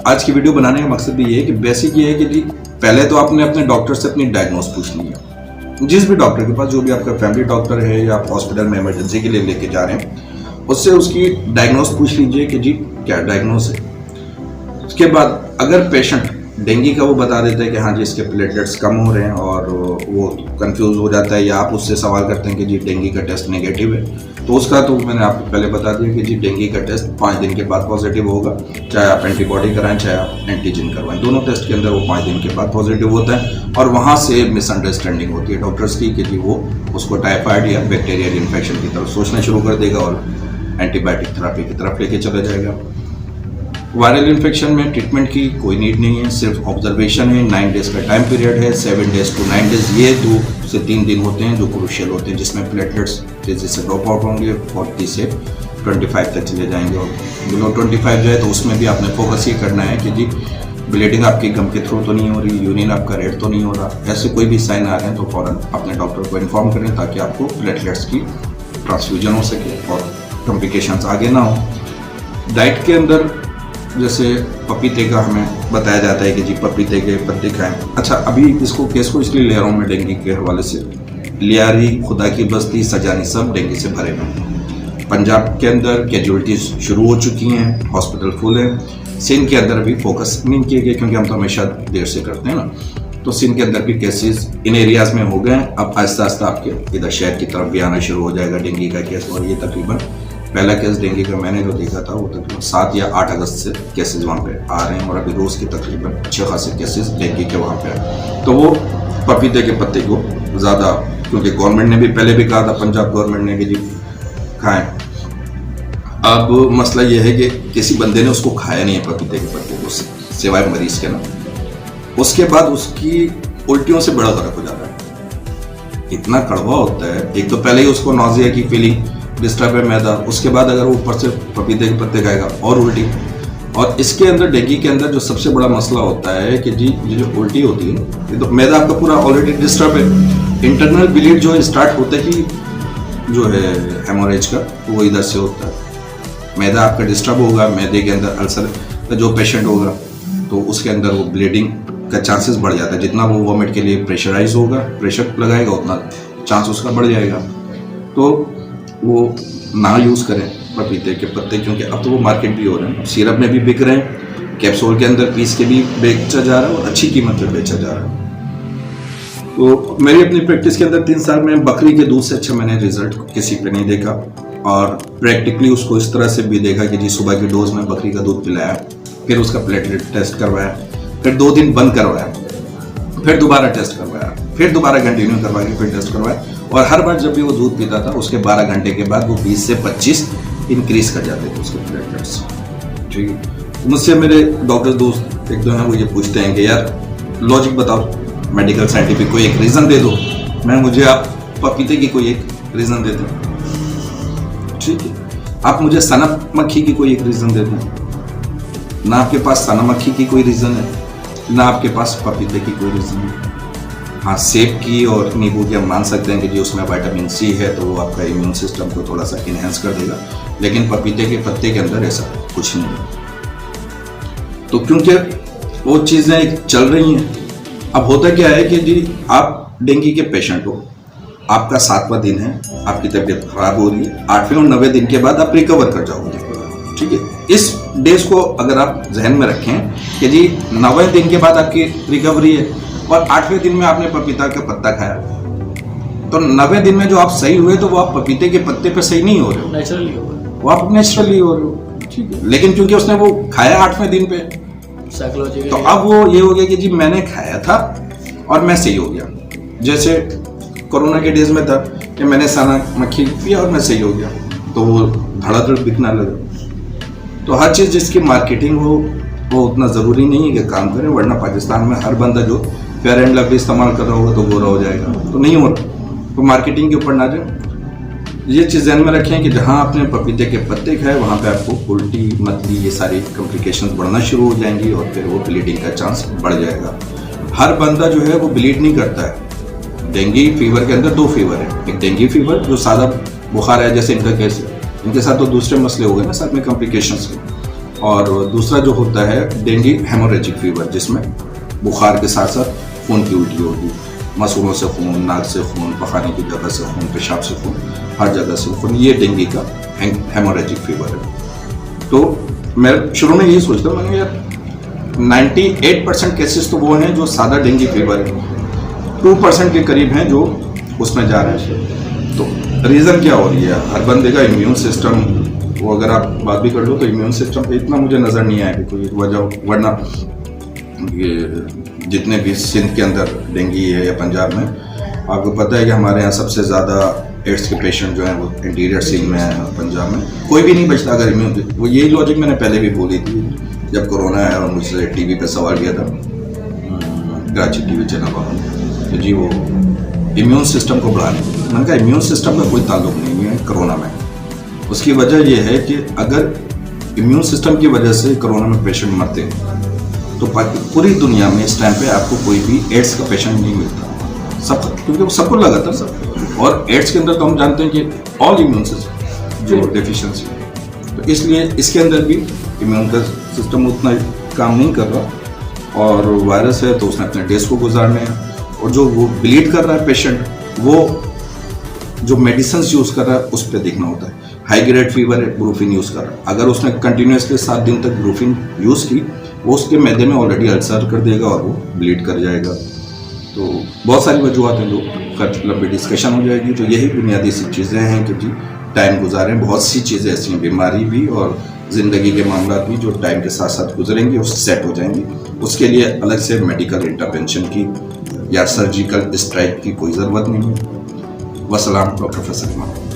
आज की वीडियो बनाने का मकसद भी ये है कि बेसिक ये है कि जी पहले तो आपने अपने डॉक्टर से अपनी डायग्नोस पूछनी है। जिस भी डॉक्टर के पास, जो भी आपका फैमिली डॉक्टर है या आप हॉस्पिटल में इमरजेंसी के लिए लेके जा रहे हैं, उससे उसकी डायग्नोस पूछ लीजिए कि जी क्या डायग्नोस है। उसके बाद अगर पेशेंट डेंगू का वो बता देता है कि हाँ जी इसके प्लेटलेट्स कम हो रहे हैं और वो कंफ्यूज हो जाता है, या आप उससे सवाल करते हैं कि जी डेंगू का टेस्ट नेगेटिव है, तो उसका तो मैंने आपको पहले बता दिया कि जी डेंगू का टेस्ट 5 दिन के बाद पॉजिटिव होगा। चाहे आप एंटीबॉडी कराएं चाहे आप एंटीजन करवाएं, दोनों टेस्ट के अंदर वो 5 दिन के बाद पॉजिटिव होता है। और वहाँ से मिसअंडरस्टैंडिंग होती है डॉक्टर्स की कि जी वो उसको टाइफाइड या बैक्टीरियल इन्फेक्शन की तरफ सोचना शुरू कर देगा और एंटीबायोटिक थेरेपी की तरफ लेके चला जाएगा। वायरल इन्फेक्शन में ट्रीटमेंट की कोई नीड नहीं है, सिर्फ ऑब्जर्वेशन है। 9 डेज का टाइम पीरियड है, 7 डेज टू 9 डेज, ये 2 से 3 दिन होते हैं जो क्रूशियल होते हैं, जिसमें प्लेटलेट्स तेजी से ड्रॉप आउट होंगे, 40 से 25 तक चले जाएंगे। और बिलो 25 जाए तो उसमें भी आपने फोकस ये करना है कि जी ब्लीडिंग आपकी गम के थ्रू तो नहीं हो रही, यूरिन आपका रेड तो नहीं हो रहा, ऐसे कोई भी साइन आ रहे हैं तो फ़ौरन अपने डॉक्टर को इन्फॉर्म करें ताकि आपको प्लेटलेट्स की ट्रांसफ्यूजन हो सके और कॉम्प्लिकेशंस आगे ना हो। डाइट के अंदर जैसे पपीते का हमें बताया जाता है कि जी पपीते के पत्ते खाएं। अच्छा, अभी इसको केस को इसलिए ले रहा हूँ मैं डेंगू के हवाले से, लियारी, खुदा की बस्ती, सजानी सब डेंगू से भरे हुए हैं। पंजाब के अंदर कैजुअलिटीज शुरू हो चुकी हैं, हॉस्पिटल फुल है। सिंध के अंदर भी फोकस नहीं किए गए क्योंकि हम तो हमेशा देर से करते हैं ना, तो सिंध के अंदर भी केसेस इन एरियाज में हो गए। अब आहिस्ता आहिस्ता आपके इधर शहर की तरफ भी आना शुरू हो जाएगा डेंगू का केस। और ये तकरीबन पहला केस डेंगू का मैंने जो देखा था वो तकरीबन 7 या 8 अगस्त से केसेस वहाँ पे आ रहे हैं और अभी रोज़ के तकरीबन 6 खासे केसेस डेंगू के वहाँ पे। तो वो पपीते के पत्ते को ज़्यादा, क्योंकि गवर्नमेंट ने भी पहले भी कहा था, पंजाब गवर्नमेंट ने कि जी खाएं। अब मसला ये है कि किसी बंदे ने उसको खाया नहीं है पपीते के पत्ते को, सिवाय मरीज के ना, उसके बाद उसकी उल्टियों से बड़ा फर्क हो जाता है, इतना कड़वा होता है। एक तो पहले ही उसको नौजिया की फीलिंग, डिस्टर्ब है मैदा, उसके बाद अगर वो ऊपर से पपीते के पत्ते खाएगा और उल्टी। और इसके अंदर डेंगू के अंदर जो सबसे बड़ा मसला होता है कि जी ये जो उल्टी होती है, ये तो मैदा आपका पूरा ऑलरेडी डिस्टर्ब है। इंटरनल ब्लीड जो स्टार्ट होता ही जो है हेमोरेज का वो इधर से होता है। मैदा आपका डिस्टर्ब होगा, मैदे के अंदर अल्सर का जो पेशेंट होगा तो उसके अंदर वो ब्लीडिंग का चांसेस बढ़ जाता है। जितना वो वॉमिट के लिए प्रेशराइज होगा, प्रेशर लगाएगा, उतना चांस उसका बढ़ जाएगा। तो वो ना यूज़ करें पपीते के पत्ते, क्योंकि अब तो वो मार्केट भी हो रहे हैं, सिरप में भी बिक रहे हैं, कैप्सूल के अंदर पीस के भी बेचा जा रहा है और अच्छी कीमत पे बेचा जा रहा है। तो मेरी अपनी प्रैक्टिस के अंदर 3 साल में बकरी के दूध से अच्छा मैंने रिजल्ट किसी पे नहीं देखा। और प्रैक्टिकली उसको इस तरह से भी देखा कि जी सुबह की डोज में बकरी का दूध पिलाया, फिर उसका प्लेटलेट टेस्ट करवाया, फिर 2 दिन बंद करवाया, फिर दोबारा टेस्ट करवाया, फिर दोबारा कंटिन्यू करवा के फिर टेस्ट करवाया। और हर बार जब भी वो दूध पीता था उसके 12 घंटे के बाद वो 20 से 25 इंक्रीज कर जाते थे उसके प्लेटलेट्स। ठीक है, मुझसे मेरे डॉक्टर दोस्त एक दो हैं, वो ये पूछते हैं कि यार लॉजिक बताओ, मेडिकल साइंटिफिक कोई एक रीज़न दे दो। मुझे आप पपीते की कोई एक रीज़न दे दो, ठीक है, आप मुझे सना मक्खी की कोई एक रीज़न दे दो। ना आपके पास सना मक्खी की कोई रीज़न है, ना आपके पास पपीते की कोई रीज़न है। हाँ, सेब की और नींबू की हम मान सकते हैं कि जी उसमें विटामिन सी है तो वो आपका इम्यून सिस्टम को थोड़ा सा इन्हेंस कर देगा, लेकिन पपीते के पत्ते के अंदर ऐसा कुछ नहीं है। तो क्योंकि वो चीज़ें चल रही हैं, अब होता क्या है कि जी आप डेंगू के पेशेंट हो, आपका 7वां दिन है, आपकी तबीयत खराब हो रही है, 8वें और 9वें दिन के बाद आप रिकवर कर जाओगे। ठीक है, इस डेज को अगर आप जहन में रखें कि जी 9वें दिन के बाद आपकी रिकवरी है और 8वें दिन में आपने पपीता का पत्ता खाया, तो 9वें दिन में जो आप सही हुए तो वो आप पपीते के पत्ते पे सही नहीं हो रहे हो, नेचुरली हो रहे वो आप नेचुरली हो रहे हो। ठीक है, लेकिन क्योंकि उसने वो खाया 8वें दिन पे, साइकोलॉजी, तो अब वो ये हो गया कि जी मैंने खाया था और मैं सही हो गया। जैसे कोरोना के डेज में था कि मैंने सना मक्खी पिया और मैं सही हो गया, तो वो धड़ाधड़ बिकना लगा। तो हर चीज़ जिसकी मार्केटिंग हो वो उतना ज़रूरी नहीं है कि काम करें, वरना पाकिस्तान में हर बंदा जो फेयर एंड लवली इस्तेमाल कर रहा होगा तो गोरा हो जाएगा, तो नहीं हो रहा। तो मार्केटिंग के ऊपर ना जाए, ये चीज़ ध्यान में रखें कि जहाँ आपने पपीते के पत्ते खाए वहाँ पे आपको उल्टी, मतली, ये सारी कॉम्प्लिकेशंस बढ़ना शुरू हो जाएंगी और फिर वो ब्लीडिंग का चांस बढ़ जाएगा। हर बंदा जो है वो ब्लीड नहीं करता है। डेंगू फीवर के अंदर 2 फीवर है, एक डेंगू फीवर जो सादा बुखार है जैसे इनका केस है, इनके साथ तो दूसरे मसले हो गए ना साथ में कॉम्प्लिकेशंस के। और दूसरा जो होता है डेंगू हेमोरेजिक फीवर, जिसमें बुखार के साथ साथ खून की उल्टी होगी, मसूड़ों से खून, नाक से खून, पखाने की जगह से खून, पेशाब से खून, हर जगह से खून, ये डेंगू का हेमोरेजिक फीवर है। तो मैं शुरू में यही सोचता हूँ, मैंने यार 98% केसेस तो वो हैं जो सादा डेंगू फीवर है, 2% के करीब हैं जो उसमें जा रहे हैं। तो रीज़न क्या हो रही है? हर बंदे का इम्यून सिस्टम, वो अगर आप बात भी कर लो तो इम्यून सिस्टम पे इतना मुझे नज़र नहीं आया कि कोई वजह, वरना ये जितने भी सिंध के अंदर डेंगू है या पंजाब में, आपको पता है कि हमारे यहाँ सबसे ज़्यादा एड्स के पेशेंट जो हैं वो इंटीरियर सिंध में है, पंजाब में कोई भी नहीं बचता अगर इम्यून। वो यही लॉजिक मैंने पहले भी बोली थी जब कोरोना आया और मुझसे टीवी पे सवाल किया था, कराची टीवी चैनल वालों ने, जी वो इम्यून सिस्टम को बढ़ाने। मैंने कहा इम्यून सिस्टम का कोई ताल्लुक नहीं है कोरोना में। उसकी वजह यह है कि अगर इम्यून सिस्टम की वजह से कोरोना में पेशेंट मरते हैं तो पूरी दुनिया में इस टाइम पे आपको कोई भी एड्स का पेशेंट नहीं मिलता, सब, क्योंकि वो सबको लगा था सब। और एड्स के अंदर तो हम जानते हैं कि ऑल इम्यून सिस्टम जो डेफिशिएंसी, तो इसलिए इसके अंदर भी इम्यून का सिस्टम उतना काम नहीं कर रहा और वायरस है तो उसने अपने डेज को गुजारने हैं। और जो वो ब्लीड कर रहा है पेशेंट, वो जो मेडिसिन यूज़ कर रहा है उस पर देखना होता है। हाई ग्रेड फीवर है, ब्रूफिन यूज़ कर रहा है, अगर उसने कंटिन्यूसली 7 दिन तक ब्रूफिन यूज़ की, वो उसके मैदे में ऑलरेडी अल्सर कर देगा और वो ब्लीड कर जाएगा। तो बहुत सारी वजूहत हैं, जो लंबी डिस्कशन हो जाएगी। तो यही बुनियादी सी चीज़ें हैं कि जी टाइम गुजारें। बहुत सी चीज़ें ऐसी हैं, बीमारी भी और ज़िंदगी के मामला भी, जो टाइम के साथ साथ गुजरेंगे और सेट हो जाएंगी। उसके लिए अलग से मेडिकल इंटरवेंशन की या सर्जिकल स्ट्राइक की कोई ज़रूरत नहीं है। वसलाम, डॉक्टर फैसल।